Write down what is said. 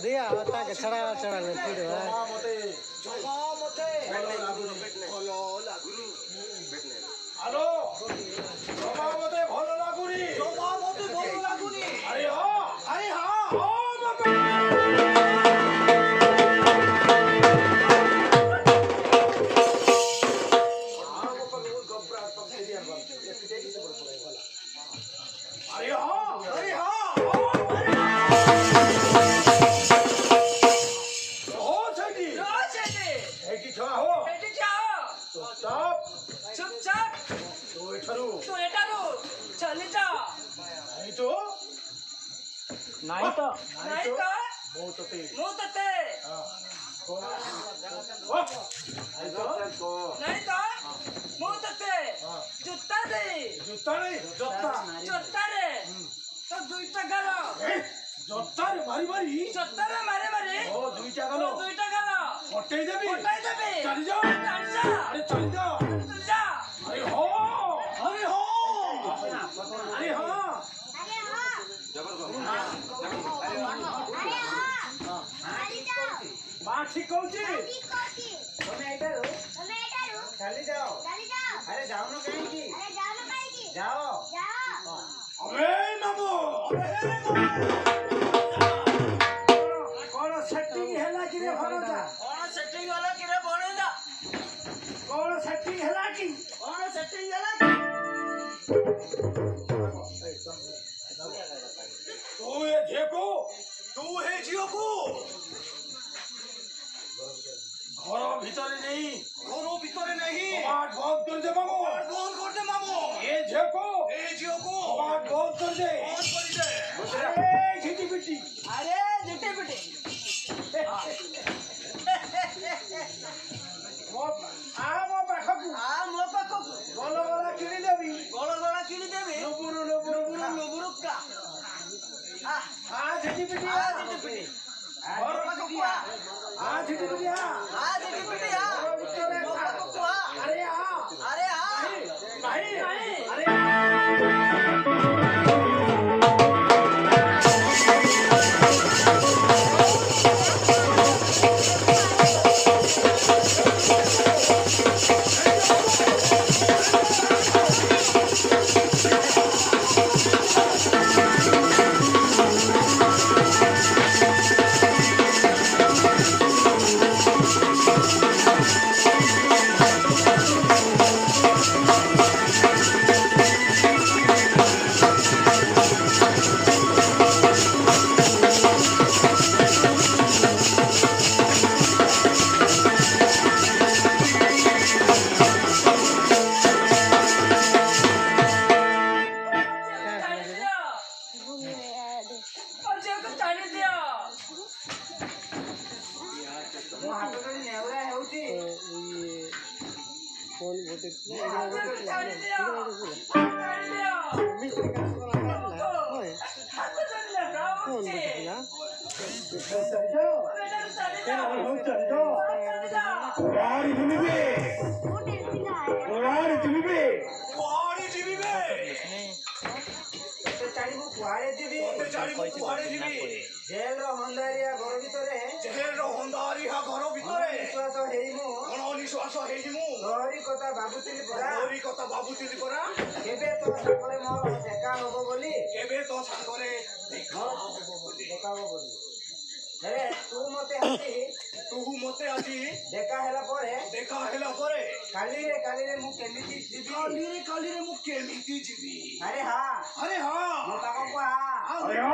दिया होता के चढ़ा चढ़ा ले फिर हेलो जमा मते भलो लागुनी अरे हां ओ बाबा नहीं तो मारी मारी ओ दुईटा गलो हटाई देबी चली जाओ अरे चली जाओ अरे हो मां ठीक कहूची तमे एटारो चली जाओ अरे जाओ न कहीं की जाओ अरे मामू कौन सेटिंग हैला कि रे भरोसा कौन सेटिंग वाला कि रे बनोदा कौन सेटिंग हैला कि तू ये देखो तू है जियो को घर भीतर नहीं बात बहुत कर दे मामू ये देखो बात बहुत कर दे अरे झिटी पिटी मो पाखकु गल गला किनी देबी लबुरु का आ झिटी पिटी घर पाखकु आ झिटी पिटी अरे नहीं अरे जेल रो हंदारिया घर भितरे अनिश्वास हेइमु तोरी कथा बाबुतिली परा केबे तो सागरे मोर देखा होबो बोली देखा होबो बोली अरे तू मते आजी देखा हेला परे काली रे मु केमिति जीवी अरे हां मो पाको को अरे हां